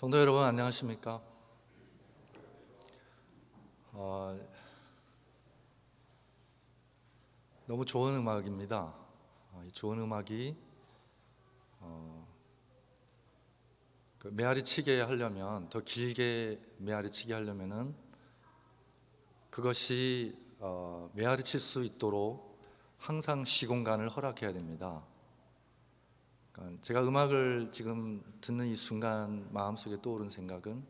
성도 여러분 안녕하십니까? 너무 좋은 음악입니다. 이 좋은 음악이 그 메아리 치게 하려면 더 길게 메아리 치게 하려면은 그것이 메아리 칠 수 있도록 항상 시공간을 허락해야 됩니다. 그러니까 제가 음악을 지금 듣는 이 순간 마음속에 떠오른 생각은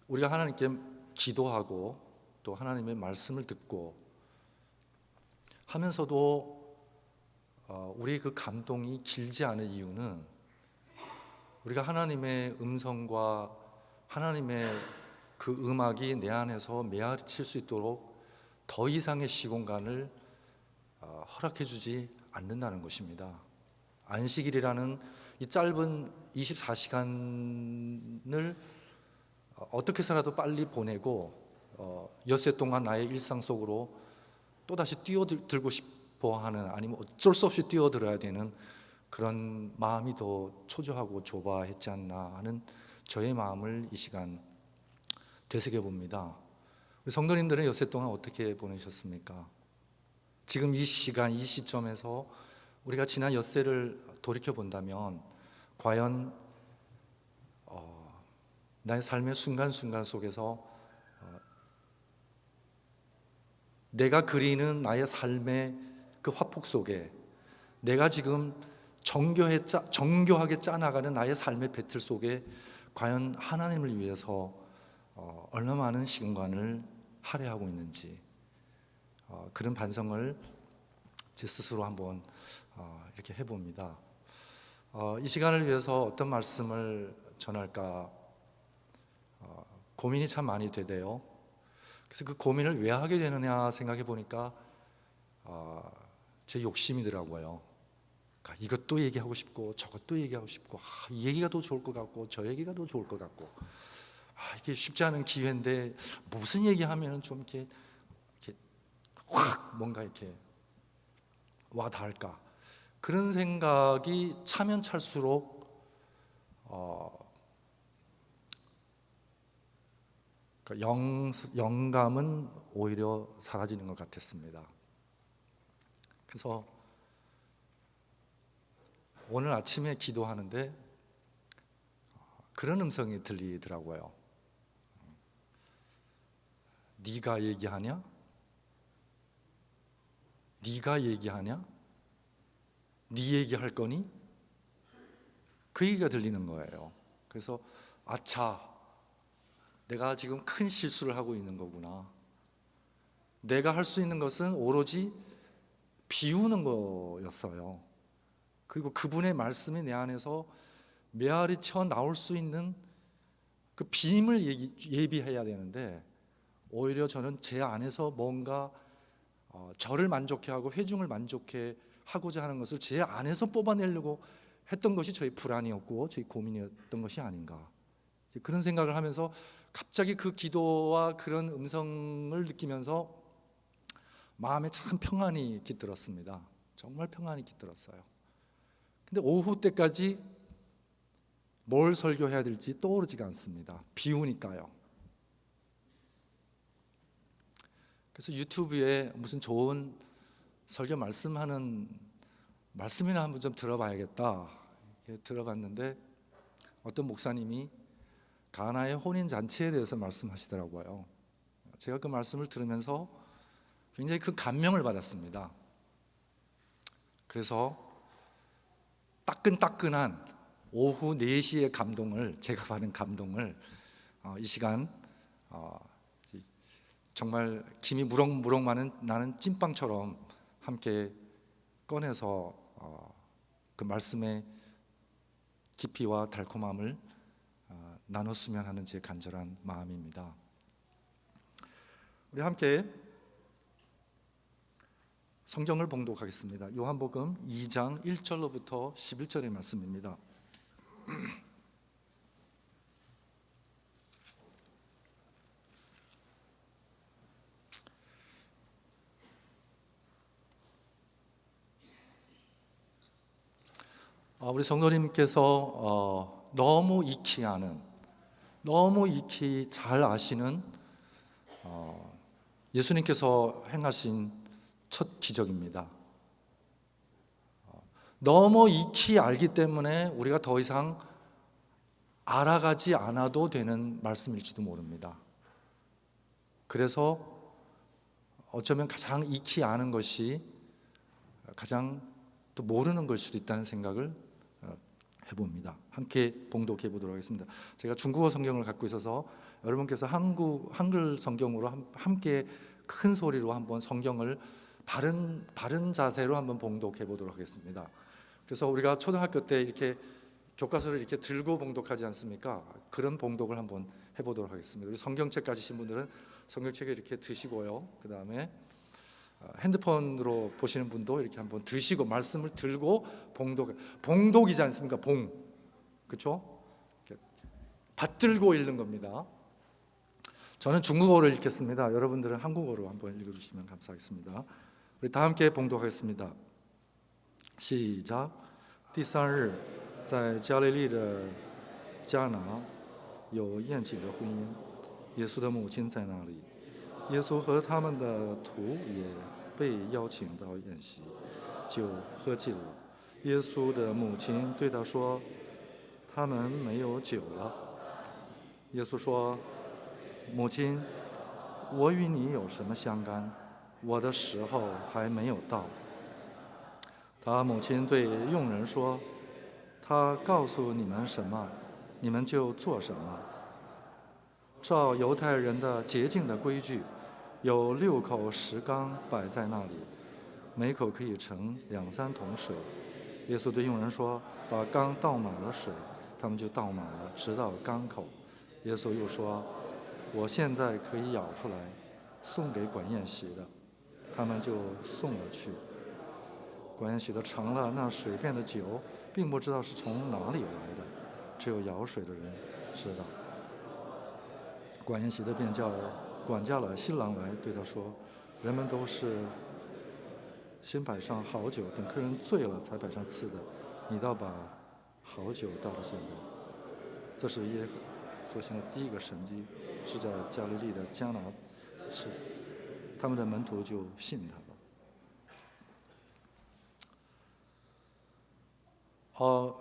우리가 하나님께 기도하고 또 하나님의 말씀을 듣고 하면서도 우리 그 감동이 길지 않은 이유는 우리가 하나님의 음성과 하나님의 그 음악이 내 안에서 메아리 칠 수 있도록 더 이상의 시공간을 허락해 주지 않는다는 것입니다. 안식일이라는 이 짧은 24시간을 어떻게 해서라도 빨리 보내고 엿새 동안 나의 일상 속으로 또다시 뛰어들고 싶어 하는, 아니면 어쩔 수 없이 뛰어들어야 되는 그런 마음이 더 초조하고 조바했지 않나 하는 저의 마음을 이 시간 되새겨 봅니다. 우리 성도님들은 엿새 동안 어떻게 보내셨습니까? 지금 이 시간, 이 시점에서 우리가 지난 엿새를 돌이켜 본다면 과연 나의 삶의 순간순간 속에서 내가 그리는 나의 삶의 그 화폭 속에, 내가 지금 정교하게 짜나가는 나의 삶의 배틀 속에 과연 하나님을 위해서 얼마나 많은 시간을 할애하고 있는지, 그런 반성을 제 스스로 한번 이렇게 해봅니다. 이 시간을 위해서 어떤 말씀을 전할까 고민이 참 많이 되대요. 그래서 그 고민을 왜 하게 되느냐 생각해 보니까 제 욕심이더라고요. 그러니까 이것도 얘기하고 싶고 저것도 얘기하고 싶고, 이 얘기가 더 좋을 것 같고 저 얘기가 더 좋을 것 같고, 이게 쉽지 않은 기회인데 무슨 얘기하면 좀 이렇게 확 뭔가 이렇게 와 닿을까, 그런 생각이 차면 찰수록 영감은 오히려 사라지는 것 같았습니다. 그래서 오늘 아침에 기도하는데 그런 음성이 들리더라고요. 네가 얘기하냐? 네가 얘기하냐? 네 얘기할 거니? 그 얘기가 들리는 거예요. 그래서 아차, 내가 지금 큰 실수를 하고 있는 거구나. 내가 할 수 있는 것은 오로지 비우는 거였어요. 그리고 그분의 말씀이 내 안에서 메아리 쳐 나올 수 있는 그 빔을 예비해야 되는데, 오히려 저는 제 안에서 뭔가 저를 만족해 하고 회중을 만족해 하고자 하는 것을 제 안에서 뽑아내려고 했던 것이 저희 불안이었고 저희 고민이었던 것이 아닌가, 그런 생각을 하면서 갑자기 그 기도와 그런 음성을 느끼면서 마음에 참 평안이 깃들었습니다. 정말 평안이 깃들었어요. 근데 오후 때까지 뭘 설교해야 될지 떠오르지가 않습니다. 비우니까요. 그래서 유튜브에 무슨 좋은 설교 말씀하는 말씀이나 한번 좀 들어봐야겠다, 들어봤는데 어떤 목사님이 가나의 혼인잔치에 대해서 말씀하시더라고요. 제가 그 말씀을 들으면서 굉장히 큰 감명을 받았습니다. 그래서 따끈따끈한 오후 4시의 감동을, 제가 받은 감동을 이 시간 정말 김이 무럭무럭 나는 찐빵처럼 함께 꺼내서 그 말씀의 깊이와 달콤함을 나눴으면 하는 제 간절한 마음입니다. 우리 함께 성경을 봉독하겠습니다. 요한복음 2장 1절로부터 11절의 말씀입니다. 우리 성도님께서 너무 익히 아는, 너무 익히 잘 아시는 예수님께서 행하신 첫 기적입니다. 너무 익히 알기 때문에 우리가 더 이상 알아가지 않아도 되는 말씀일지도 모릅니다. 그래서 어쩌면 가장 익히 아는 것이 가장 또 모르는 걸 수도 있다는 생각을 해봅니다. 함께 봉독해 보도록 하겠습니다. 제가 중국어 성경을 갖고 있어서 여러분께서 한글 성경으로 함께 큰 소리로 한번 성경을 바른 자세로 한번 봉독해 보도록 하겠습니다. 그래서 우리가 초등학교 때 이렇게 교과서를 이렇게 들고 봉독하지 않습니까? 그런 봉독을 한번 해보도록 하겠습니다. 우리 성경책 가지신 분들은 성경책을 이렇게 드시고요. 그 다음에 핸드폰으로 보시는 분도 이렇게 한번 드시고 말씀을 들고 봉독이지 않습니까? 그렇죠? 받들고 읽는 겁니다. 저는 중국어를 읽겠습니다. 여러분들은 한국어로 한번 읽어주시면 감사하겠습니다. 우리 다 함께 봉독하겠습니다. 시작. 第三日在加利利的迦拿有宴请的婚姻，耶稣的母亲在那里，耶稣和他们的徒也被邀请到宴席，酒喝尽了。耶稣的母亲对他说：“他们没有酒了。”耶稣说：“母亲，我与你有什么相干？我的时候还没有到。”他母亲对佣人说：“他告诉你们什么，你们就做什么。”照犹太人的洁净的规矩，有6口石缸摆在那里，每口可以盛2、3桶水。耶稣对佣人说：“把缸倒满了水。”他们就倒满了，直到缸口。耶稣又说：“我现在可以舀出来，送给管宴席的。”他们就送了去。管宴席的尝了那水变的酒，并不知道是从哪里来的，只有舀水的人知道。管宴席的便叫管家了新郎来，对他说：“人们都是先摆上好酒，等客人醉了才摆上次的，你倒把好酒倒到现在。”这是耶和所行的第一个神迹，是在加利利的迦拿，是他们的门徒就信他了。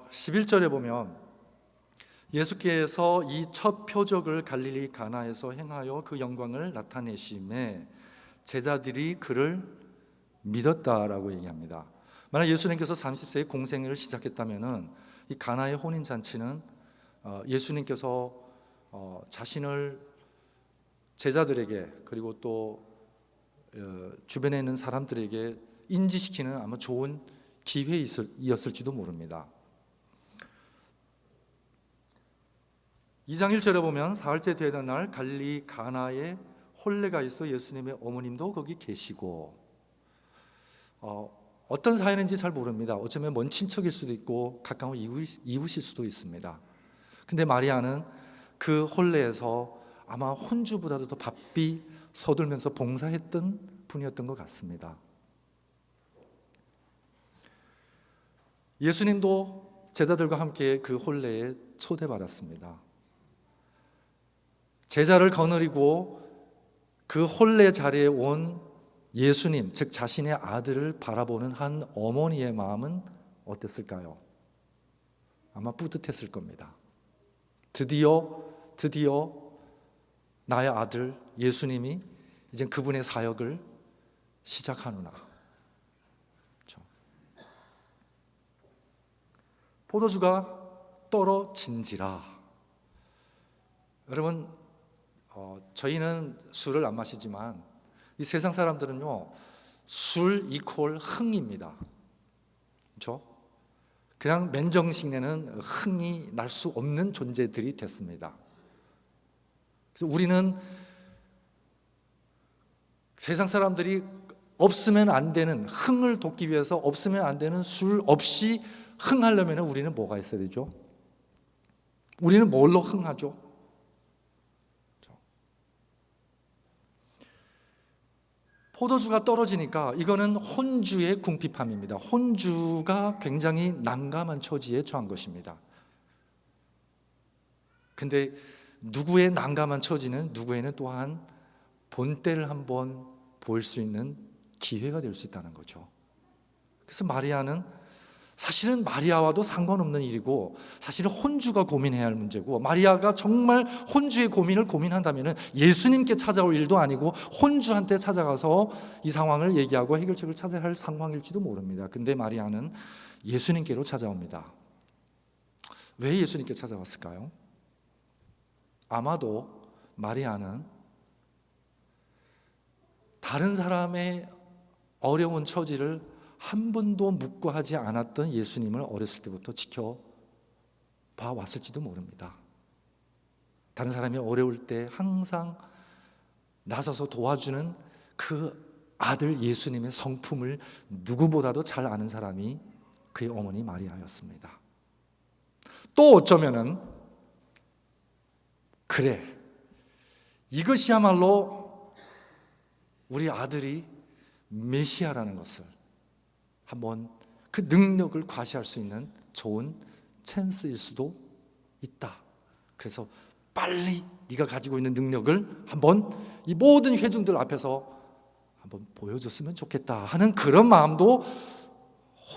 11절에 보면 예수께서 이 첫 표적을 갈릴리 가나에서 행하여 그 영광을 나타내심에 제자들이 그를 믿었다라고 얘기합니다. 만약 예수님께서 30세에 공생애를 시작했다면은 이 가나의 혼인 잔치는 예수님께서 자신을 제자들에게 그리고 또 주변에 있는 사람들에게 인지시키는 아마 좋은 기회이었을지도 모릅니다. 2장 1절에 보면 사흘째 되던 날 갈릴리 가나에 혼례가 있어 예수님의 어머님도 거기 계시고, 어떤 사연인지 잘 모릅니다. 어쩌면 먼 친척일 수도 있고 가까운 이웃일 수도 있습니다. 근데 마리아는 그 혼례에서 아마 혼주보다도 더 바삐 서둘면서 봉사했던 분이었던 것 같습니다. 예수님도 제자들과 함께 그 혼례에 초대받았습니다. 제자를 거느리고 그 혼례 자리에 온 예수님, 즉 자신의 아들을 바라보는 한 어머니의 마음은 어땠을까요? 아마 뿌듯했을 겁니다. 드디어 나의 아들 예수님이 이제 그분의 사역을 시작하누나. 그렇죠? 포도주가 떨어진지라. 여러분, 저희는 술을 안 마시지만 이 세상 사람들은요, 술 이퀄 흥입니다. 그렇죠? 그냥 맨정신 내는 흥이 날 수 없는 존재들이 됐습니다. 그래서 우리는 세상 사람들이 없으면 안 되는, 흥을 돋기 위해서 없으면 안 되는 술 없이 흥하려면 우리는 뭐가 있어야 되죠? 우리는 뭘로 흥하죠? 포도주가 떨어지니까 이거는 혼주의 궁핍함입니다. 혼주가 굉장히 난감한 처지에 처한 것입니다. 근데 누구의 난감한 처지는 누구에는 또한 본때를 한번 보일 수 있는 기회가 될 수 있다는 거죠. 그래서 마리아는 사실은 마리아와도 상관없는 일이고 사실은 혼주가 고민해야 할 문제고, 마리아가 정말 혼주의 고민을 고민한다면 예수님께 찾아올 일도 아니고 혼주한테 찾아가서 이 상황을 얘기하고 해결책을 찾아야 할 상황일지도 모릅니다. 근데 마리아는 예수님께로 찾아옵니다. 왜 예수님께 찾아왔을까요? 아마도 마리아는 다른 사람의 어려운 처지를 한 번도 묵과하지 않았던 예수님을 어렸을 때부터 지켜봐 왔을지도 모릅니다. 다른 사람이 어려울 때 항상 나서서 도와주는 그 아들 예수님의 성품을 누구보다도 잘 아는 사람이 그의 어머니 마리아였습니다. 또 어쩌면은 그래, 이것이야말로 우리 아들이 메시아라는 것을 한번 그 능력을 과시할 수 있는 좋은 찬스일 수도 있다. 그래서 빨리 네가 가지고 있는 능력을 한번 이 모든 회중들 앞에서 한번 보여줬으면 좋겠다 하는 그런 마음도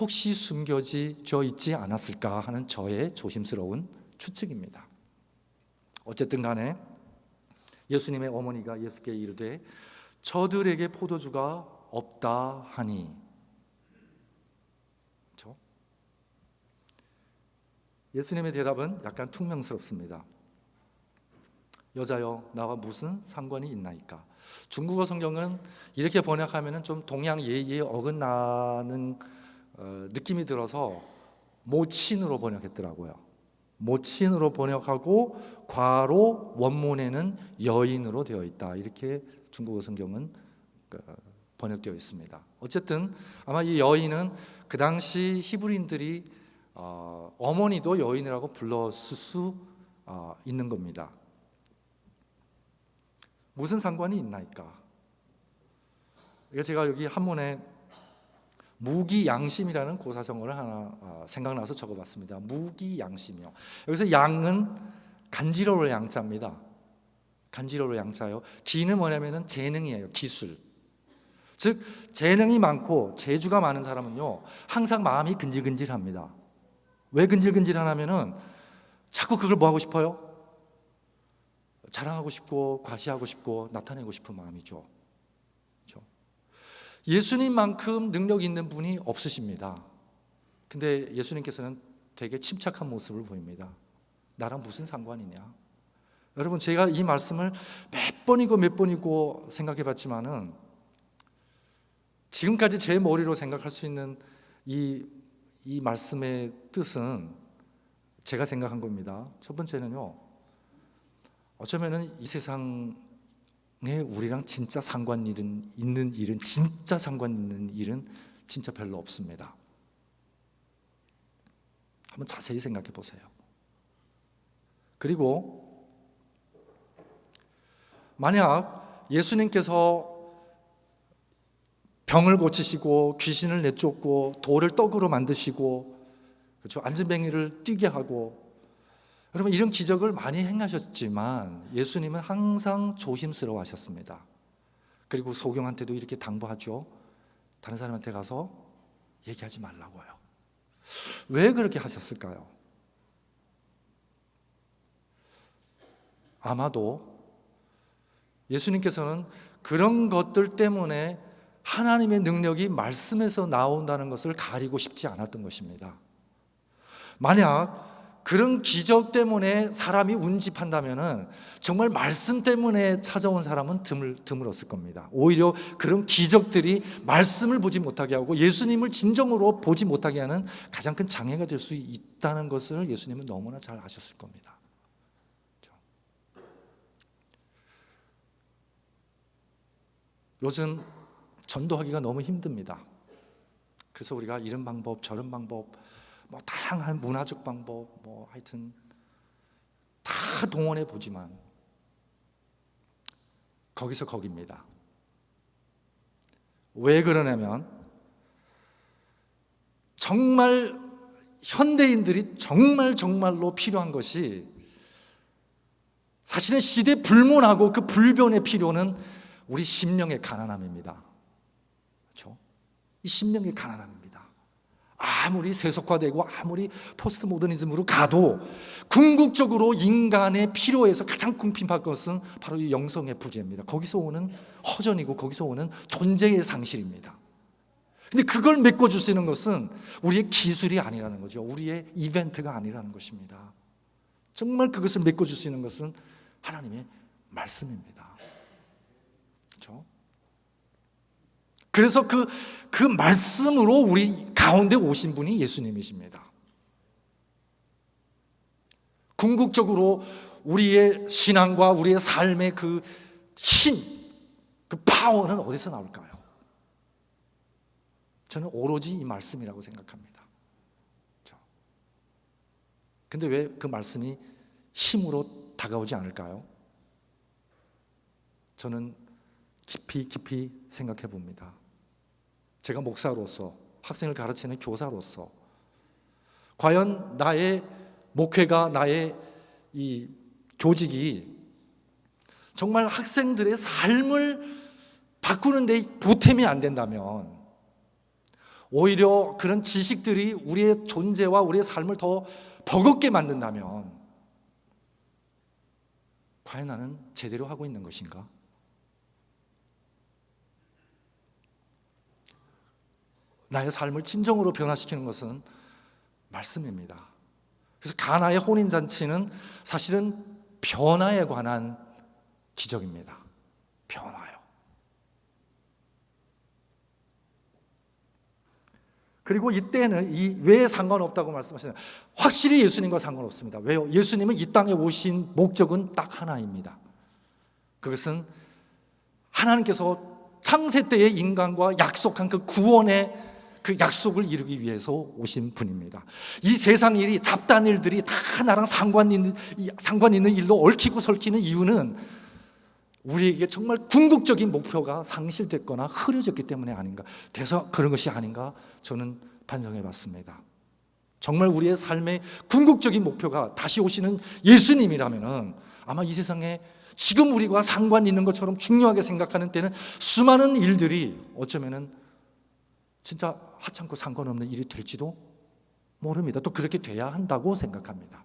혹시 숨겨져 있지 않았을까 하는 저의 조심스러운 추측입니다. 어쨌든 간에 예수님의 어머니가 예수께 이르되 저들에게 포도주가 없다 하니, 그렇죠? 예수님의 대답은 약간 퉁명스럽습니다. 여자여, 나와 무슨 상관이 있나이까? 중국어 성경은 이렇게 번역하면 좀 동양 예의에 어긋나는 느낌이 들어서 모친으로 번역했더라고요. 모친으로 번역하고 괄호 원문에는 여인으로 되어 있다, 이렇게 중국어 성경은 번역되어 있습니다. 어쨌든 아마 이 여인은 그 당시 히브리인들이 어머니도 여인이라고 불렀을 수 있는 겁니다. 무슨 상관이 있나이까? 제가 여기 한문에 무기양심이라는 고사성어를 하나 생각나서 적어봤습니다. 무기양심이요. 여기서 양은 간지러울 양자입니다. 간지러울 양자요. 기는 뭐냐면은 재능이에요. 기술. 즉 재능이 많고 재주가 많은 사람은요 항상 마음이 근질근질합니다. 왜 근질근질하냐면은 자꾸 그걸 뭐 하고 싶어요? 자랑하고 싶고 과시하고 싶고 나타내고 싶은 마음이죠. 그렇죠? 예수님만큼 능력 있는 분이 없으십니다. 근데 예수님께서는 되게 침착한 모습을 보입니다. 나랑 무슨 상관이냐? 여러분, 제가 이 말씀을 몇 번이고 생각해 봤지만은 지금까지 제 머리로 생각할 수 있는 이 말씀의 뜻은 제가 생각한 겁니다. 첫 번째는요, 어쩌면은 이 세상에 우리랑 진짜 상관 있는 일은 진짜 상관 있는 일은 진짜 별로 없습니다. 한번 자세히 생각해 보세요. 그리고 만약 예수님께서 병을 고치시고 귀신을 내쫓고 돌을 떡으로 만드시고, 그렇죠, 안진뱅이를 뛰게 하고, 여러분 이런 기적을 많이 행하셨지만 예수님은 항상 조심스러워 하셨습니다. 그리고 소경한테도 이렇게 당부하죠. 다른 사람한테 가서 얘기하지 말라고요. 왜 그렇게 하셨을까요? 아마도 예수님께서는 그런 것들 때문에 하나님의 능력이 말씀에서 나온다는 것을 가리고 싶지 않았던 것입니다. 만약 그런 기적 때문에 사람이 운집한다면 정말 말씀 때문에 찾아온 사람은 드물었을 겁니다. 오히려 그런 기적들이 말씀을 보지 못하게 하고 예수님을 진정으로 보지 못하게 하는 가장 큰 장애가 될 수 있다는 것을 예수님은 너무나 잘 아셨을 겁니다. 요즘 전도하기가 너무 힘듭니다. 그래서 우리가 이런 방법 저런 방법, 뭐 다양한 문화적 방법, 뭐 하여튼 다 동원해 보지만 거기서 거기입니다. 왜 그러냐면 정말 현대인들이 정말로 필요한 것이 사실은 시대 불문하고 그 불변의 필요는 우리 심령의 가난함입니다. 그렇죠? 이 심령의 가난함입니다. 아무리 세속화되고 아무리 포스트 모더니즘으로 가도 궁극적으로 인간의 필요에서 가장 궁핍한 것은 바로 이 영성의 부재입니다. 거기서 오는 허전이고 거기서 오는 존재의 상실입니다. 근데 그걸 메꿔줄 수 있는 것은 우리의 기술이 아니라는 거죠. 우리의 이벤트가 아니라는 것입니다. 정말 그것을 메꿔줄 수 있는 것은 하나님의 말씀입니다. 그렇죠? 그래서 그 말씀으로 우리 가운데 오신 분이 예수님이십니다. 궁극적으로 우리의 신앙과 우리의 삶의 그 힘, 그 파워는 어디서 나올까요? 저는 오로지 이 말씀이라고 생각합니다. 근데 왜 그 말씀이 힘으로 다가오지 않을까요? 저는 깊이 생각해 봅니다. 제가 목사로서, 학생을 가르치는 교사로서 과연 나의 목회가, 나의 이 교직이 정말 학생들의 삶을 바꾸는 데 보탬이 안 된다면, 오히려 그런 지식들이 우리의 존재와 우리의 삶을 더 버겁게 만든다면 과연 나는 제대로 하고 있는 것인가? 나의 삶을 진정으로 변화시키는 것은 말씀입니다. 그래서 가나의 혼인잔치는 사실은 변화에 관한 기적입니다. 변화요. 그리고 이때는 왜 상관없다고 말씀하시나요? 확실히 예수님과 상관없습니다. 왜요? 예수님은 이 땅에 오신 목적은 딱 하나입니다. 그것은 하나님께서 창세 때의 인간과 약속한 그 구원의 그 약속을 이루기 위해서 오신 분입니다. 이 세상 일이, 잡다한 일들이 다 나랑 상관 있는 일로 얽히고 설키는 이유는 우리에게 정말 궁극적인 목표가 상실됐거나 흐려졌기 때문에 아닌가, 돼서 그런 것이 아닌가 저는 반성해 봤습니다. 정말 우리의 삶의 궁극적인 목표가 다시 오시는 예수님이라면은 아마 이 세상에 지금 우리가 상관 있는 것처럼 중요하게 생각하는 때는 수많은 일들이 어쩌면은 진짜 하찮고 상관없는 일이 될지도 모릅니다. 또 그렇게 돼야 한다고 생각합니다.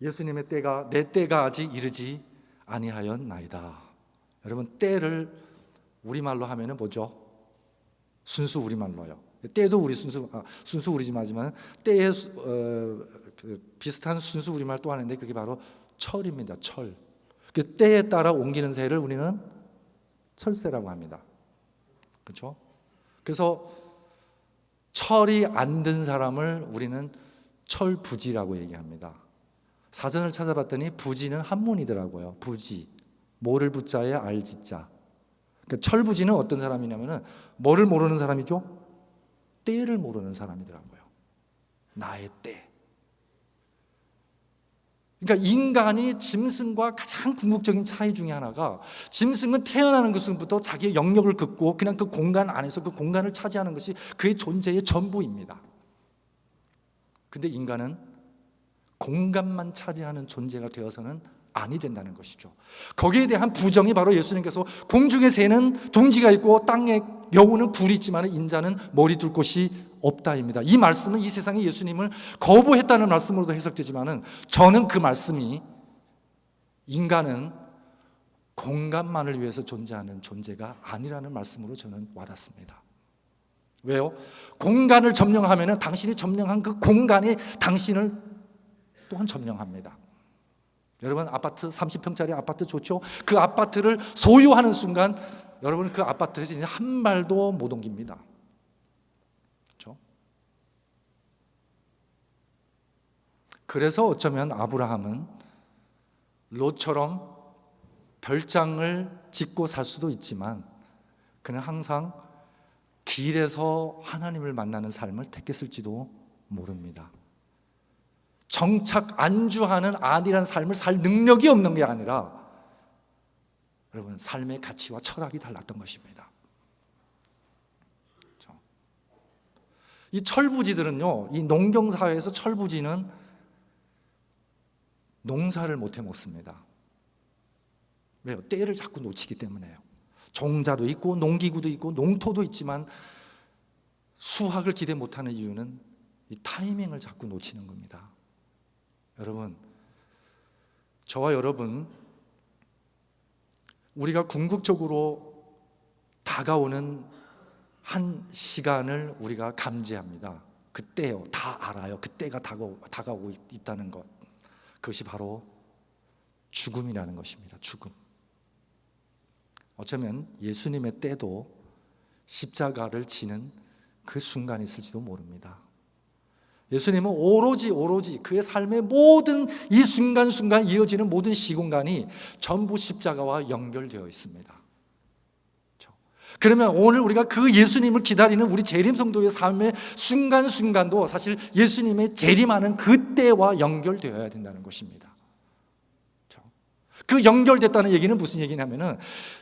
예수님의 때가, 내 때가 아직 이르지 아니하였나이다. 여러분, 때를 우리말로 하면은 뭐죠? 순수 우리말로요. 때도 우리 순수 우리말이지만 때에 비슷한 순수 우리말 또 하는데 그게 바로 철입니다. 철. 그 때에 따라 옮기는 새를 우리는 철새라고 합니다. 그렇죠? 그래서 철이 안 든 사람을 우리는 철부지라고 얘기합니다. 사전을 찾아봤더니 부지는 한문이더라고요. 부지, 모를 부자에 알지자. 그러니까 철부지는 어떤 사람이냐면은 뭐를 모르는 사람이죠? 때를 모르는 사람이더라고요. 나의 때. 그러니까 인간이 짐승과 가장 궁극적인 차이 중에 하나가, 짐승은 태어나는 것부터 자기의 영역을 긋고 그냥 그 공간 안에서 그 공간을 차지하는 것이 그의 존재의 전부입니다. 근데 인간은 공간만 차지하는 존재가 되어서는 아니 된다는 것이죠. 거기에 대한 부정이 바로 예수님께서 공중의 새는 둥지가 있고 땅에 여우는 굴이 있지만 인자는 머리 둘 곳이 없다입니다. 이 말씀은 이 세상에 예수님을 거부했다는 말씀으로도 해석되지만은 저는 그 말씀이 인간은 공간만을 위해서 존재하는 존재가 아니라는 말씀으로 저는 와닿습니다. 왜요? 공간을 점령하면은 당신이 점령한 그 공간이 당신을 또한 점령합니다. 여러분, 아파트 30평짜리 아파트 좋죠? 그 아파트를 소유하는 순간 여러분 그 아파트에서 이제 한 발도 못 옮깁니다. 그렇죠? 그래서 어쩌면 아브라함은 롯처럼 별장을 짓고 살 수도 있지만 그는 항상 길에서 하나님을 만나는 삶을 택했을지도 모릅니다. 정착 안주하는 안일한 삶을 살 능력이 없는 게 아니라 여러분, 삶의 가치와 철학이 달랐던 것입니다. 이 철부지들은요, 이 농경사회에서 철부지는 농사를 못해 먹습니다. 왜요? 때를 자꾸 놓치기 때문에요. 종자도 있고 농기구도 있고 농토도 있지만 수확을 기대 못하는 이유는 이 타이밍을 자꾸 놓치는 겁니다. 여러분, 저와 여러분, 우리가 궁극적으로 다가오는 한 시간을 우리가 감지합니다. 그때요, 다 알아요. 그때가 다가오고 있다는 것. 그것이 바로 죽음이라는 것입니다. 죽음. 어쩌면 예수님의 때도 십자가를 지는 그 순간이 있을지도 모릅니다. 예수님은 오로지 그의 삶의 모든 이 순간순간 이어지는 모든 시공간이 전부 십자가와 연결되어 있습니다. 그러면 오늘 우리가 그 예수님을 기다리는 우리 재림성도의 삶의 순간순간도 사실 예수님의 재림하는 그때와 연결되어야 된다는 것입니다. 그 연결됐다는 얘기는 무슨 얘기냐면은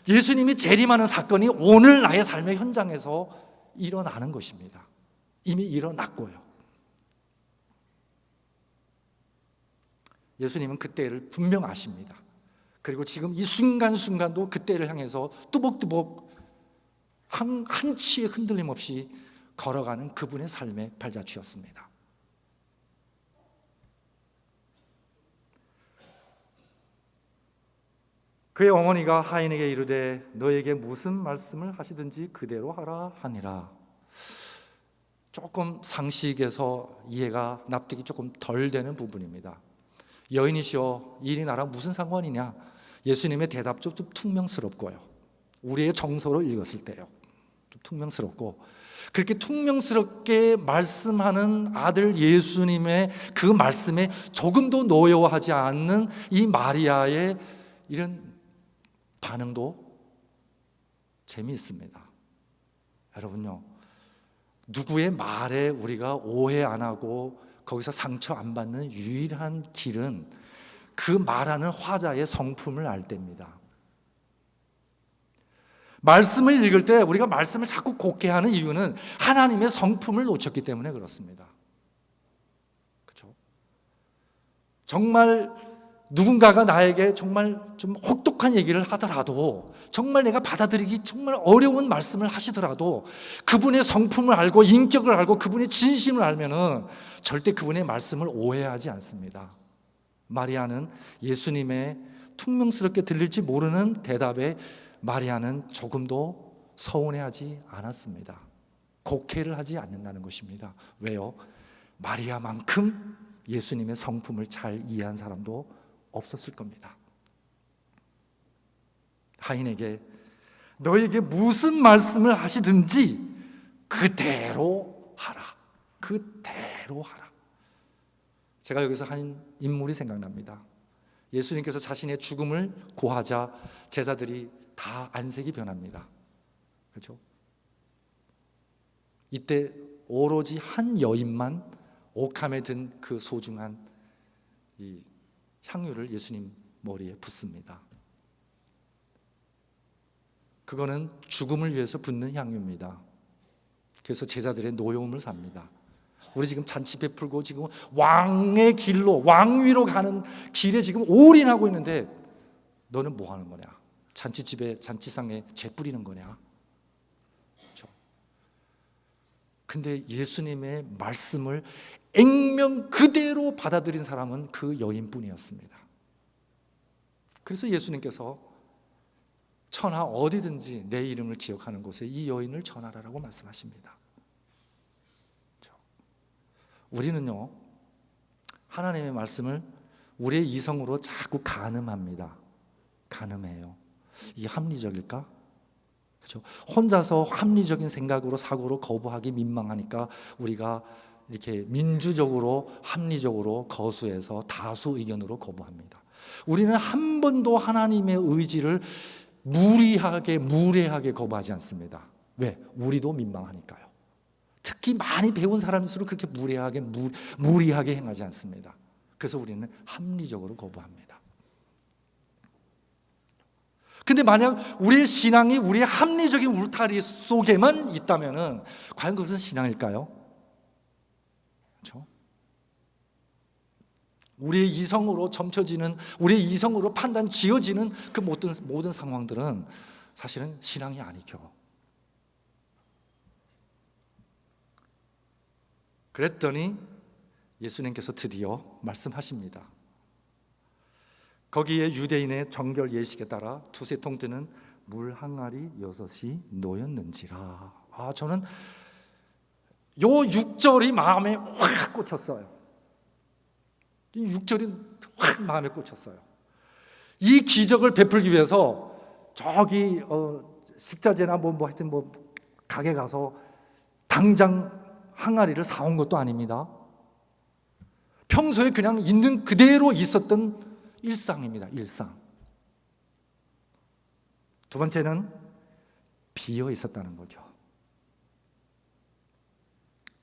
예수님이 재림하는 사건이 오늘 나의 삶의 현장에서 일어나는 것입니다. 이미 일어났고요. 예수님은 그때를 분명 아십니다. 그리고 지금 이 순간순간도 그때를 향해서 뚜벅뚜벅 한치의 흔들림 없이 걸어가는 그분의 삶의 발자취였습니다. 그의 어머니가 하인에게 이르되 너에게 무슨 말씀을 하시든지 그대로 하라 하니라. 조금 상식에서 이해가 납득이 조금 덜 되는 부분입니다. 여인이시여, 이 일이 나랑 무슨 상관이냐? 예수님의 대답도 좀 퉁명스럽고요. 우리의 정서로 읽었을 때요, 좀 퉁명스럽고, 그렇게 퉁명스럽게 말씀하는 아들 예수님의 그 말씀에 조금도 노여워하지 않는 이 마리아의 이런 반응도 재미있습니다. 여러분요, 누구의 말에 우리가 오해 안 하고 거기서 상처 안 받는 유일한 길은 그 말하는 화자의 성품을 알 때입니다. 말씀을 읽을 때 우리가 말씀을 자꾸 곱게 하는 이유는 하나님의 성품을 놓쳤기 때문에 그렇습니다. 그렇죠? 정말 누군가가 나에게 정말 좀 혹독한 얘기를 하더라도, 정말 내가 받아들이기 정말 어려운 말씀을 하시더라도 그분의 성품을 알고 인격을 알고 그분의 진심을 알면은 절대 그분의 말씀을 오해하지 않습니다. 마리아는 예수님의 퉁명스럽게 들릴지 모르는 대답에 마리아는 조금도 서운해하지 않았습니다. 곡해를 하지 않는다는 것입니다. 왜요? 마리아만큼 예수님의 성품을 잘 이해한 사람도 없었을 겁니다. 하인에게 너에게 무슨 말씀을 하시든지 그대로 하라. 그대로 하라. 제가 여기서 한 인물이 생각납니다. 예수님께서 자신의 죽음을 고하자 제자들이 다 안색이 변합니다. 그렇죠? 이때 오로지 한 여인만 옥함에 든 그 소중한 이 향유를 예수님 머리에 붓습니다. 그거는 죽음을 위해서 붓는 향유입니다. 그래서 제자들의 노여움을 삽니다. 우리 지금 잔치 베풀고 지금 왕의 길로, 왕위로 가는 길에 지금 올인하고 있는데 너는 뭐 하는 거냐? 잔치집에, 잔치상에 재 뿌리는 거냐? 그렇죠? 근데 예수님의 말씀을 액면 그대로 받아들인 사람은 그 여인뿐이었습니다. 그래서 예수님께서 천하 어디든지 내 이름을 기억하는 곳에 이 여인을 전하라라고 말씀하십니다. 우리는요, 하나님의 말씀을 우리의 이성으로 자꾸 가늠합니다. 가늠해요. 이게 합리적일까? 그렇죠? 혼자서 합리적인 생각으로 사고로 거부하기 민망하니까 우리가 이렇게 민주적으로 합리적으로 거수해서 다수 의견으로 거부합니다. 우리는 한 번도 하나님의 의지를 무례하게 거부하지 않습니다. 왜? 우리도 민망하니까요. 특히 많이 배운 사람일수록 그렇게 무리하게 행하지 않습니다. 그래서 우리는 합리적으로 거부합니다. 근데 만약 우리의 신앙이 우리의 합리적인 울타리 속에만 있다면은 과연 그것은 신앙일까요? 그렇죠? 우리의 이성으로 점쳐지는, 우리의 이성으로 판단 지어지는 그 모든 상황들은 사실은 신앙이 아니죠. 그랬더니 예수님께서 드디어 말씀하십니다. 거기에 유대인의 정결 예식에 따라 두세 통 드는 물 항아리 6이 놓였는지라. 저는 요 6절이 마음에 확 꽂혔어요. 이 6절이 확 마음에 꽂혔어요. 이 기적을 베풀기 위해서 저기 식자재나 하여튼 가게 가서 당장 항아리를 사온 것도 아닙니다. 평소에 그냥 있는 그대로 있었던 일상입니다. 일상. 두 번째는 비어 있었다는 거죠.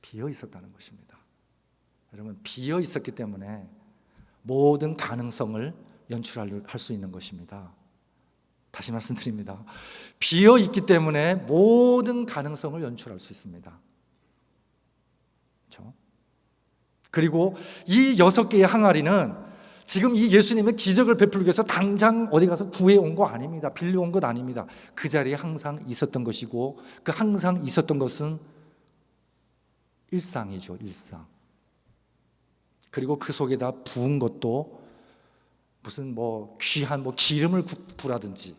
비어 있었다는 것입니다. 여러분, 비어 있었기 때문에 모든 가능성을 연출할 수 있는 것입니다. 다시 말씀드립니다. 비어 있기 때문에 모든 가능성을 연출할 수 있습니다. 그렇죠? 그리고 이 6개의 항아리는 지금 이 예수님의 기적을 베풀기 위해서 당장 어디 가서 구해온 거 아닙니다. 빌려온 것 아닙니다. 그 자리에 항상 있었던 것이고, 그 항상 있었던 것은 일상이죠. 일상. 그리고 그 속에다 부은 것도 무슨 귀한 기름을 부라든지,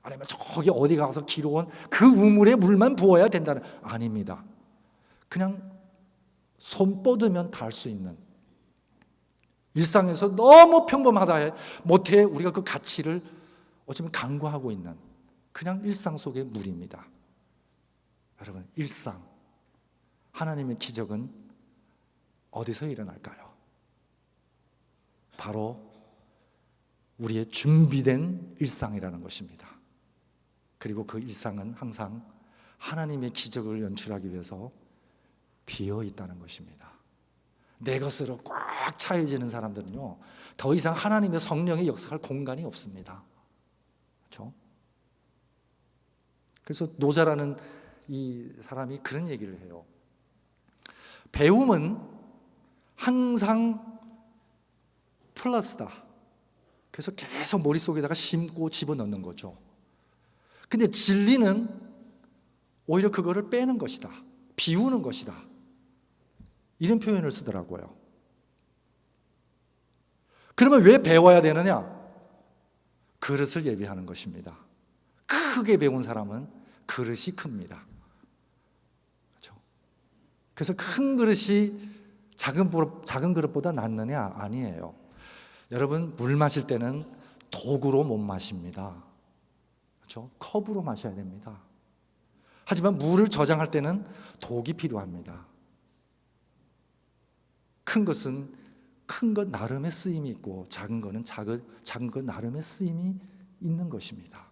아니면 저기 어디 가서 기르온 그 우물에 물만 부어야 된다는, 아닙니다. 그냥 손 뻗으면 닿을 수 있는, 일상에서 너무 평범하다 못해 우리가 그 가치를 어쩌면 간과하고 있는 그냥 일상 속의 물입니다. 여러분, 일상, 하나님의 기적은 어디서 일어날까요? 바로 우리의 준비된 일상이라는 것입니다. 그리고 그 일상은 항상 하나님의 기적을 연출하기 위해서 비어 있다는 것입니다. 내 것으로 꽉 차여지는 사람들은요, 더 이상 하나님의 성령의 역사할 공간이 없습니다. 그렇죠? 그래서 노자라는 이 사람이 그런 얘기를 해요. 배움은 항상 플러스다. 그래서 계속 머릿속에다가 심고 집어넣는 거죠. 근데 진리는 오히려 그거를 빼는 것이다. 비우는 것이다. 이런 표현을 쓰더라고요. 그러면 왜 배워야 되느냐? 그릇을 예비하는 것입니다. 크게 배운 사람은 그릇이 큽니다. 그렇죠? 그래서 큰 그릇이 작은 그릇보다 낫느냐? 아니에요. 여러분, 물 마실 때는 도구로 못 마십니다. 그렇죠? 컵으로 마셔야 됩니다. 하지만 물을 저장할 때는 독이 필요합니다. 큰 것은 큰 것 나름의 쓰임이 있고, 작은 거는 작은 것 나름의 쓰임이 있는 것입니다.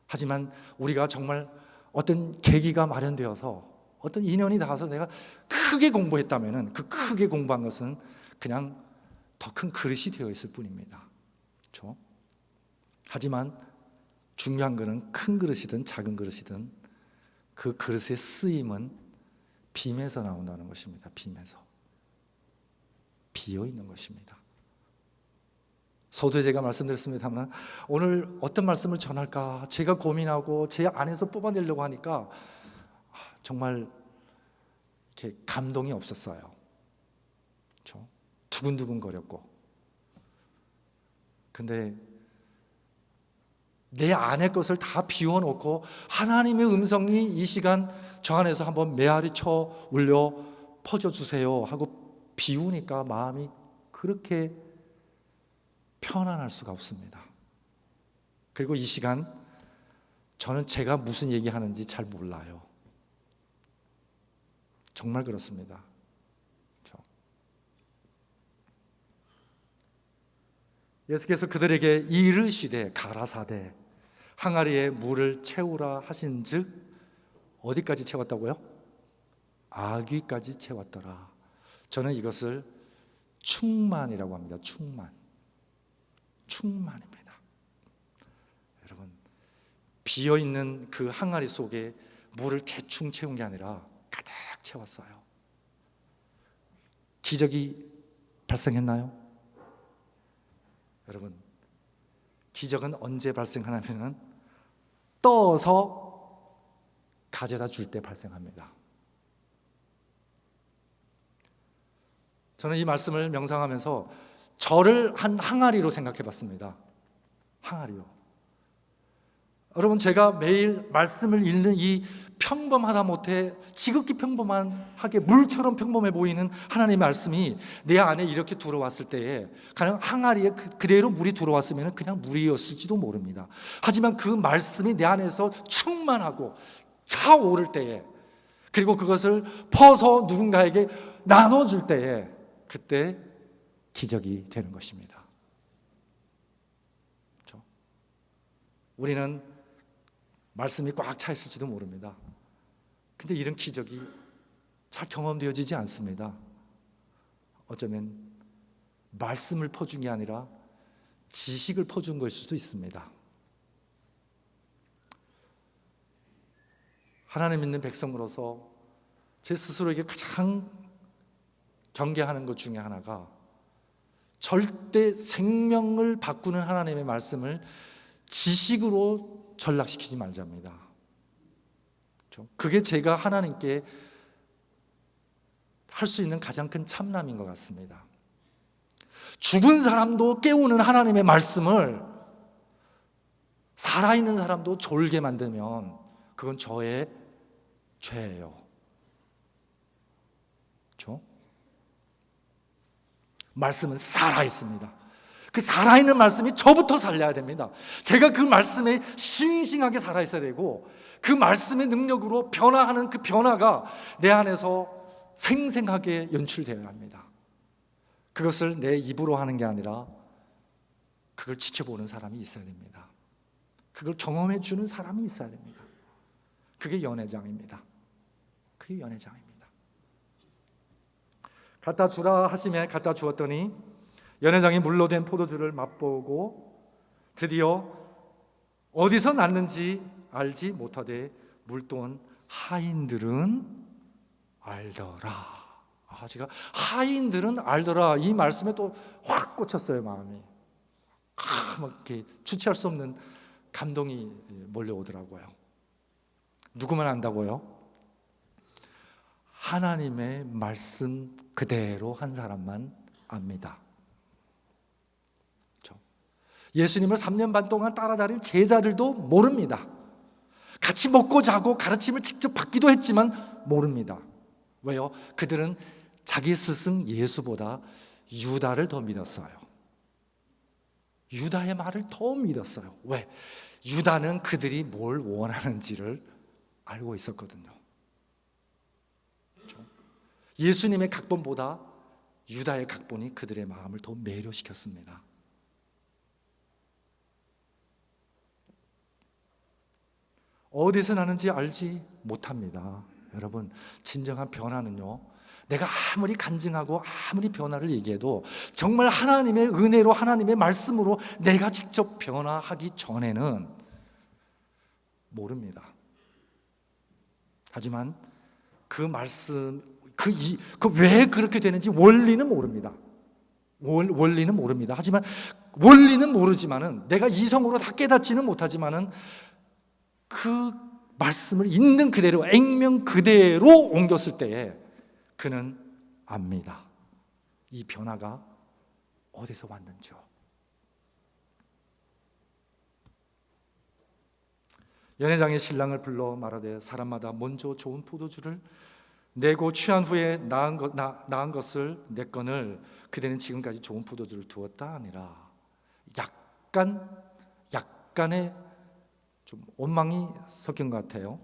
하지만 우리가 정말 어떤 계기가 마련되어서 어떤 인연이 닿아서 내가 크게 공부했다면 그 크게 공부한 것은 그냥 더 큰 그릇이 되어 있을 뿐입니다. 그렇죠? 하지만 중요한 것은 큰 그릇이든 작은 그릇이든 그 그릇의 쓰임은 빔에서 나온다는 것입니다. 빔에서. 비어 있는 것입니다. 서두에 제가 말씀드렸습니다만, 오늘 어떤 말씀을 전할까 제가 고민하고 제 안에서 뽑아내려고 하니까 정말 이렇게 감동이 없었어요. 그렇죠? 두근두근거렸고. 근데 내 안의 것을 다 비워놓고 하나님의 음성이 이 시간 저 안에서 한번 메아리 쳐 울려 퍼져주세요 하고 비우니까 마음이 그렇게 편안할 수가 없습니다. 그리고 이 시간 저는 제가 무슨 얘기하는지 잘 몰라요. 정말 그렇습니다. 그렇죠? 예수께서 그들에게 이르시되 가라사대 항아리에 물을 채우라 하신즉 어디까지 채웠다고요? 아귀까지 채웠더라. 저는 이것을 충만이라고 합니다. 충만입니다. 여러분, 비어있는 그 항아리 속에 물을 대충 채운 게 아니라 가득 채웠어요. 기적이 발생했나요? 여러분, 기적은 언제 발생하냐면 떠서 가져다 줄 때 발생합니다. 저는 이 말씀을 명상하면서 저를 한 항아리로 생각해 봤습니다. 항아리요. 여러분, 제가 매일 말씀을 읽는 이 평범하다 못해 지극히 평범하게 물처럼 평범해 보이는 하나님의 말씀이 내 안에 이렇게 들어왔을 때에 그냥 항아리에 그대로 물이 들어왔으면 그냥 물이었을지도 모릅니다. 하지만 그 말씀이 내 안에서 충만하고 차오를 때에, 그리고 그것을 퍼서 누군가에게 나눠줄 때에, 그때 기적이 되는 것입니다. 그렇죠? 우리는 말씀이 꽉 차 있을지도 모릅니다. 근데 이런 기적이 잘 경험되어지지 않습니다. 어쩌면 말씀을 퍼준 게 아니라 지식을 퍼준 것일 수도 있습니다. 하나님 믿는 백성으로서 제 스스로에게 가장 경계하는 것 중에 하나가 절대 생명을 바꾸는 하나님의 말씀을 지식으로 전락시키지 말자입니다. 그게 제가 하나님께 할 수 있는 가장 큰 참남인 것 같습니다. 죽은 사람도 깨우는 하나님의 말씀을 살아있는 사람도 졸게 만들면 그건 저의 죄예요. 그렇죠? 말씀은 살아있습니다. 그 살아있는 말씀이 저부터 살려야 됩니다. 제가 그 말씀에 싱싱하게 살아있어야 되고, 그 말씀의 능력으로 변화하는 그 변화가 내 안에서 생생하게 연출되어야 합니다. 그것을 내 입으로 하는 게 아니라 그걸 지켜보는 사람이 있어야 됩니다. 그걸 경험해 주는 사람이 있어야 됩니다. 그게 연회장입니다. 그게 연회장입니다. 갖다 주라 하시면 갖다 주었더니 연회장이 물로 된 포도주를 맛보고 드디어 어디서 났는지 알지 못하되 물돈 하인들은 알더라. 제가 하인들은 알더라 이 말씀에 또 확 꽂혔어요. 마음이 막 이렇게 주체할 수 없는 감동이 몰려오더라고요. 누구만 안다고요? 하나님의 말씀 그대로 한 사람만 압니다. 그렇죠? 예수님을 3년 반 동안 따라다닌 제자들도 모릅니다. 같이 먹고 자고 가르침을 직접 받기도 했지만 모릅니다. 왜요? 그들은 자기 스승 예수보다 유다를 더 믿었어요. 유다의 말을 더 믿었어요. 왜? 유다는 그들이 뭘 원하는지를 알고 있었거든요. 그렇죠? 예수님의 각본보다 유다의 각본이 그들의 마음을 더 매료시켰습니다. 어디서 나는지 알지 못합니다. 여러분, 진정한 변화는요, 내가 아무리 간증하고 아무리 변화를 얘기해도 정말 하나님의 은혜로 하나님의 말씀으로 내가 직접 변화하기 전에는 모릅니다. 하지만 그 말씀, 왜 그렇게 되는지 원리는 모릅니다. 원리는 모릅니다. 하지만 원리는 모르지만은 내가 이성으로 다 깨닫지는 못하지만은 그 말씀을 있는 그대로 액면 그대로 옮겼을 때에 그는 압니다. 이 변화가 어디서 왔는지요. 연회장이 신랑을 불러 말하되 사람마다 먼저 좋은 포도주를 내고 취한 후에 나은 것을 내 건을 그대는 지금까지 좋은 포도주를 두었다 하니라. 약간의 좀 원망이 섞인 것 같아요.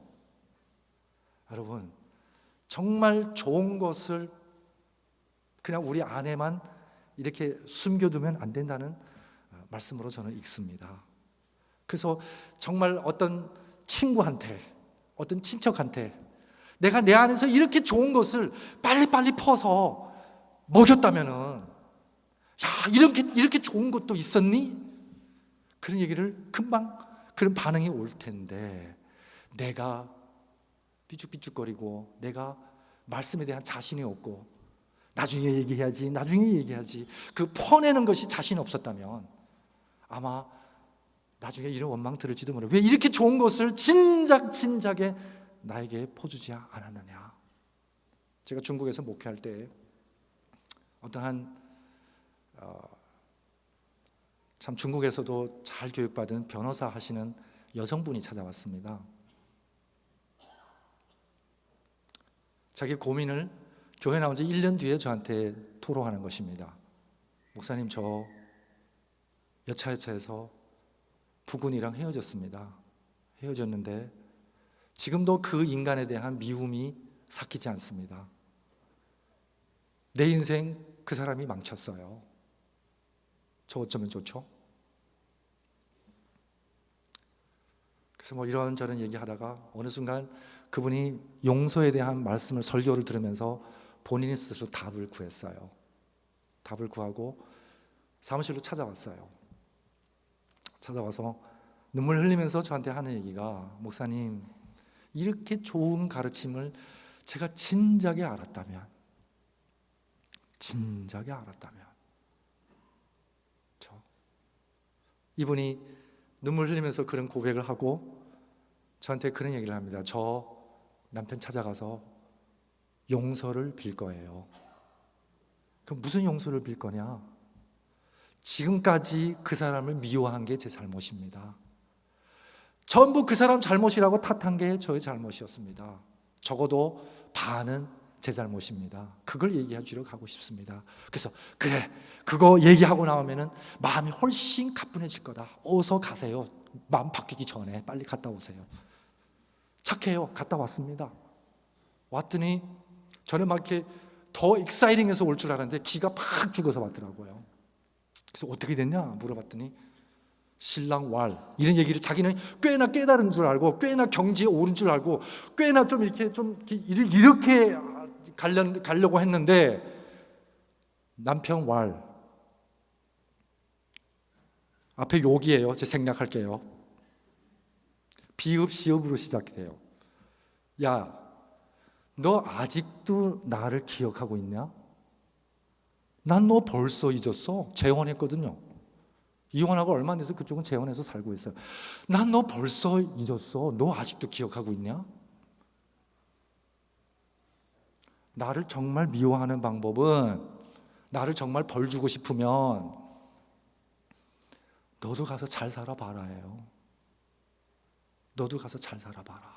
여러분, 정말 좋은 것을 그냥 우리 안에만 이렇게 숨겨두면 안 된다는 말씀으로 저는 읽습니다. 그래서 정말 어떤 친구한테, 어떤 친척한테 내가 내 안에서 이렇게 좋은 것을 빨리빨리 퍼서 먹였다면은, 야, 이렇게 좋은 것도 있었니? 그런 얘기를 금방 그런 반응이 올 텐데 내가 삐죽삐죽거리고 내가 말씀에 대한 자신이 없고 나중에 얘기해야지 그 퍼내는 것이 자신 없었다면 아마 나중에 이런 원망 들을지도 모르고 왜 이렇게 좋은 것을 진작에 나에게 퍼주지 않았느냐. 제가 중국에서 목회할 때 어떠한 참 중국에서도 잘 교육받은 변호사 하시는 여성분이 찾아왔습니다. 자기 고민을 교회 나온 지 1년 뒤에 저한테 토로하는 것입니다. 목사님, 저 여차여차해서 부군이랑 헤어졌습니다. 헤어졌는데 지금도 그 인간에 대한 미움이 삭히지 않습니다. 내 인생 그 사람이 망쳤어요. 저 어쩌면 좋죠? 그래서 뭐 이런저런 얘기하다가 어느 순간 그분이 용서에 대한 말씀을 설교를 들으면서 본인이 스스로 답을 구했어요. 답을 구하고 사무실로 찾아왔어요. 찾아와서 눈물 흘리면서 저한테 하는 얘기가 목사님, 이렇게 좋은 가르침을 제가 진작에 알았다면 이분이 눈물 흘리면서 그런 고백을 하고 저한테 그런 얘기를 합니다. 저 남편 찾아가서 용서를 빌 거예요. 그럼 무슨 용서를 빌 거냐? 지금까지 그 사람을 미워한 게 제 잘못입니다. 전부 그 사람 잘못이라고 탓한 게 저의 잘못이었습니다. 적어도 반은 제 잘못입니다. 그걸 얘기해 주러 가고 싶습니다. 그래서 그래, 그거 얘기하고 나오면은 마음이 훨씬 가뿐해질 거다. 어서 가세요. 마음 바뀌기 전에 빨리 갔다 오세요. 착해요. 갔다 왔습니다. 왔더니 저는 막 이렇게 더 익사이팅해서 올 줄 알았는데 기가 팍 죽어서 왔더라고요. 그래서 어떻게 됐냐 물어봤더니 신랑 왈 이런 얘기를 자기는 꽤나 깨달은 줄 알고 꽤나 경지에 오른 줄 알고 꽤나 좀 이렇게 이렇게 가려고 했는데 남편 왈 앞에 욕이에요. 제가 생략할게요. 비읍 시읍으로 시작돼요. 야, 너 아직도 나를 기억하고 있냐? 난 너 벌써 잊었어. 재혼했거든요. 이혼하고 얼마 안 돼서 그쪽은 재혼해서 살고 있어요. 난 너 벌써 잊었어. 너 아직도 기억하고 있냐? 나를 정말 미워하는 방법은 나를 정말 벌 주고 싶으면 너도 가서 잘 살아봐라예요. 너도 가서 잘 살아봐라.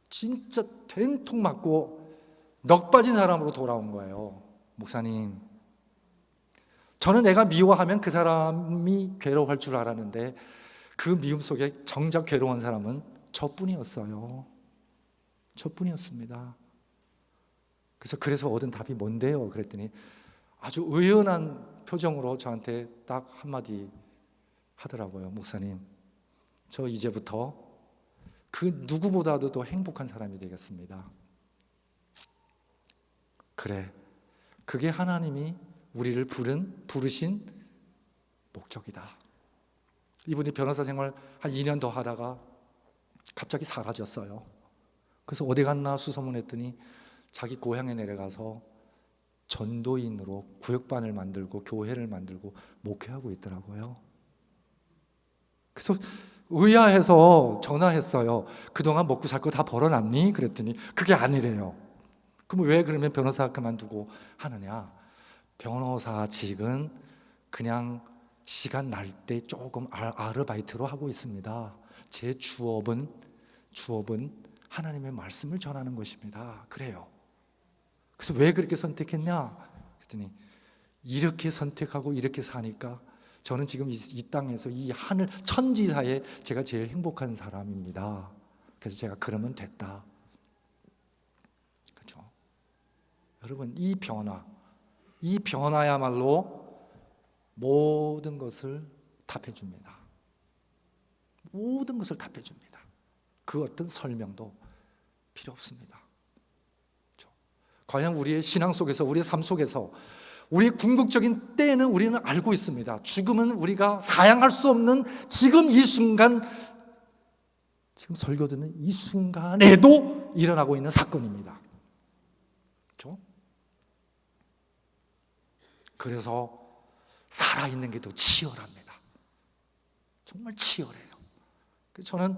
진짜 된통 맞고 넋 빠진 사람으로 돌아온 거예요. 목사님, 저는 내가 미워하면 그 사람이 괴로워할 줄 알았는데 그 미움 속에 정작 괴로운 사람은 저뿐이었어요. 저뿐이었습니다. 그래서 얻은 답이 뭔데요? 그랬더니 아주 의연한 표정으로 저한테 딱 한마디 하더라고요. 목사님, 저 이제부터 그 누구보다도 더 행복한 사람이 되겠습니다. 그래, 그게 하나님이 우리를 부르신 목적이다. 이분이 변호사 생활 한 2년 더 하다가 갑자기 사라졌어요. 그래서 어디 갔나 수소문했더니 자기 고향에 내려가서 전도인으로 구역반을 만들고 교회를 만들고 목회하고 있더라고요. 그래서 의아해서 전화했어요. 그동안 먹고 살 거 다 벌어놨니? 그랬더니 그게 아니래요. 그럼 왜 그러면 변호사 그만두고 하느냐? 변호사직은 그냥 시간 날 때 조금 아르바이트로 하고 있습니다. 제 주업은 하나님의 말씀을 전하는 것입니다. 그래요. 그래서 왜 그렇게 선택했냐? 그랬더니 이렇게 선택하고 이렇게 사니까 저는 지금 이 땅에서 이 하늘 천지사에 제가 제일 행복한 사람입니다. 그래서 제가 그러면 됐다. 그렇죠? 여러분, 이 변화야말로 모든 것을 답해줍니다. 모든 것을 답해줍니다. 그 어떤 설명도 필요 없습니다. 그렇죠? 과연 우리의 신앙 속에서, 우리의 삶 속에서 우리의 궁극적인 때는 우리는 알고 있습니다. 죽음은 우리가 사양할 수 없는 지금 이 순간, 지금 설교 듣는 이 순간에도 일어나고 있는 사건입니다. 그렇죠? 그래서 살아있는 게 더 치열합니다. 정말 치열해요. 저는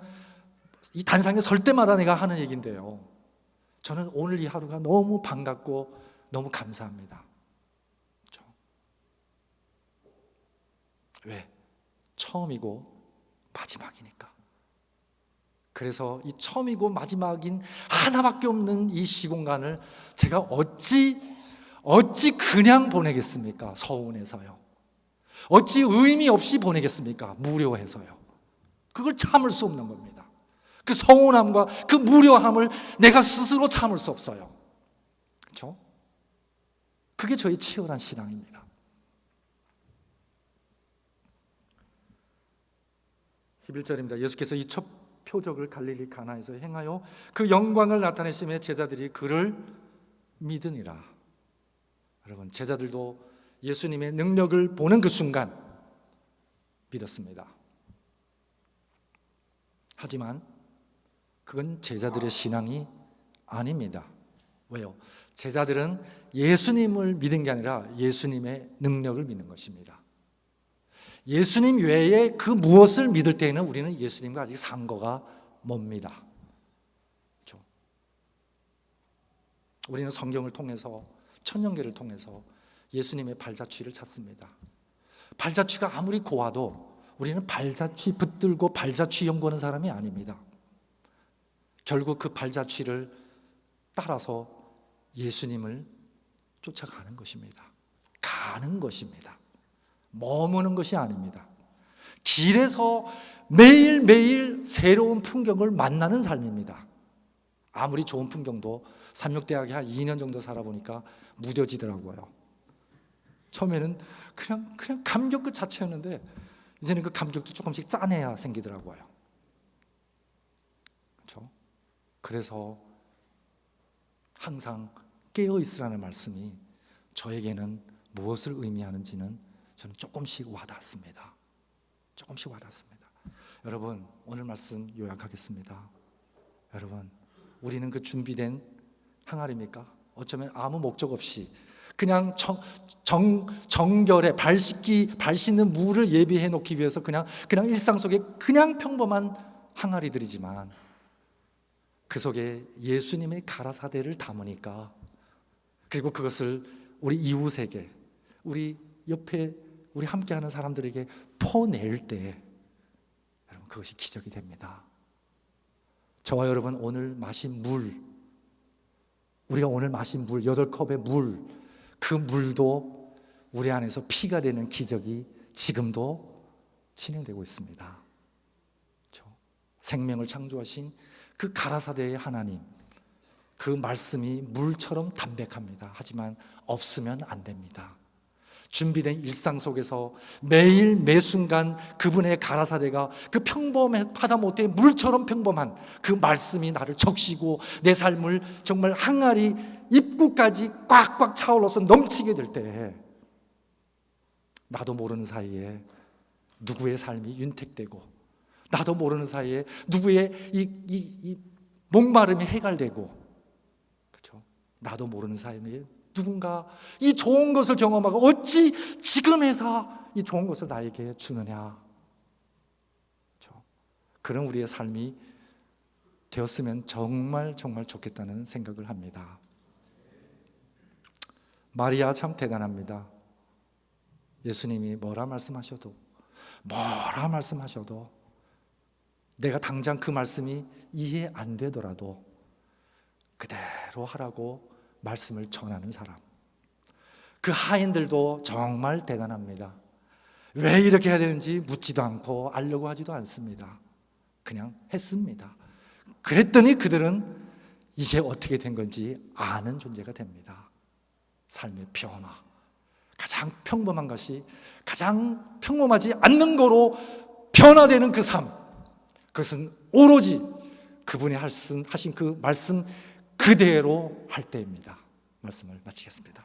이 단상에 설 때마다 내가 하는 얘기인데요, 저는 오늘 이 하루가 너무 반갑고 너무 감사합니다. 그렇죠? 왜? 처음이고 마지막이니까. 그래서 이 처음이고 마지막인 하나밖에 없는 이 시공간을 제가 어찌 그냥 보내겠습니까? 서운해서요. 어찌 의미 없이 보내겠습니까? 무료해서요. 그걸 참을 수 없는 겁니다. 그 서운함과 그 무료함을 내가 스스로 참을 수 없어요. 그렇죠? 그게 저의 치열한 신앙입니다. 11절입니다. 예수께서 이 첫 표적을 갈릴리 가나에서 행하여 그 영광을 나타내심에 제자들이 그를 믿으니라. 여러분, 제자들도 예수님의 능력을 보는 그 순간 믿었습니다. 하지만 그건 제자들의 신앙이 아닙니다. 왜요? 제자들은 예수님을 믿은 게 아니라 예수님의 능력을 믿는 것입니다. 예수님 외에 그 무엇을 믿을 때에는 우리는 예수님과 아직 상거가 멉니다. 그렇죠? 우리는 성경을 통해서, 천년계를 통해서 예수님의 발자취를 찾습니다. 발자취가 아무리 고와도 우리는 발자취 붙들고 발자취 연구하는 사람이 아닙니다. 결국 그 발자취를 따라서 예수님을 쫓아가는 것입니다. 가는 것입니다. 머무는 것이 아닙니다. 길에서 매일매일 새로운 풍경을 만나는 삶입니다. 아무리 좋은 풍경도 삼육대학에 한 2년 정도 살아보니까 무뎌지더라고요. 처음에는 그냥 감격 그 자체였는데 이제는 그 감격도 조금씩 짜내야 생기더라고요. 그렇죠? 그래서 항상 깨어 있으라는 말씀이 저에게는 무엇을 의미하는지는 저는 조금씩 와닿습니다. 조금씩 와닿습니다. 여러분, 오늘 말씀 요약하겠습니다. 여러분, 우리는 그 준비된 항아리입니까? 어쩌면 아무 목적 없이 그냥 정결에 발 씻는 물을 예비해 놓기 위해서 그냥 일상 속에 그냥 평범한 항아리들이지만 그 속에 예수님의 가라사대를 담으니까, 그리고 그것을 우리 이웃에게, 우리 옆에 우리 함께하는 사람들에게 퍼낼 때 여러분, 그것이 기적이 됩니다. 저와 여러분 오늘 마신 물, 우리가 오늘 마신 물, 8컵의 물, 그 물도 우리 안에서 피가 되는 기적이 지금도 진행되고 있습니다. 그렇죠? 생명을 창조하신 그 가라사대의 하나님, 그 말씀이 물처럼 담백합니다. 하지만 없으면 안 됩니다. 준비된 일상 속에서 매일 매순간 그분의 가라사대가 그 평범하다 못해 물처럼 평범한 그 말씀이 나를 적시고 내 삶을 정말 항아리 입구까지 꽉꽉 차올라서 넘치게 될 때, 나도 모르는 사이에 누구의 삶이 윤택되고, 나도 모르는 사이에 누구의 이 목마름이 해갈되고, 그렇죠? 나도 모르는 사이에 누군가 이 좋은 것을 경험하고 어찌 지금에서 이 좋은 것을 나에게 주느냐. 그렇죠? 그런 우리의 삶이 되었으면 정말 좋겠다는 생각을 합니다. 마리아 참 대단합니다. 예수님이 뭐라 말씀하셔도 내가 당장 그 말씀이 이해 안 되더라도 그대로 하라고 말씀을 전하는 사람. 그 하인들도 정말 대단합니다. 왜 이렇게 해야 되는지 묻지도 않고 알려고 하지도 않습니다. 그냥 했습니다. 그랬더니 그들은 이게 어떻게 된 건지 아는 존재가 됩니다. 삶의 변화, 가장 평범한 것이 가장 평범하지 않는 거로 변화되는 그 삶, 그것은 오로지 그분이 하신 그 말씀 그대로 할 때입니다. 말씀을 마치겠습니다.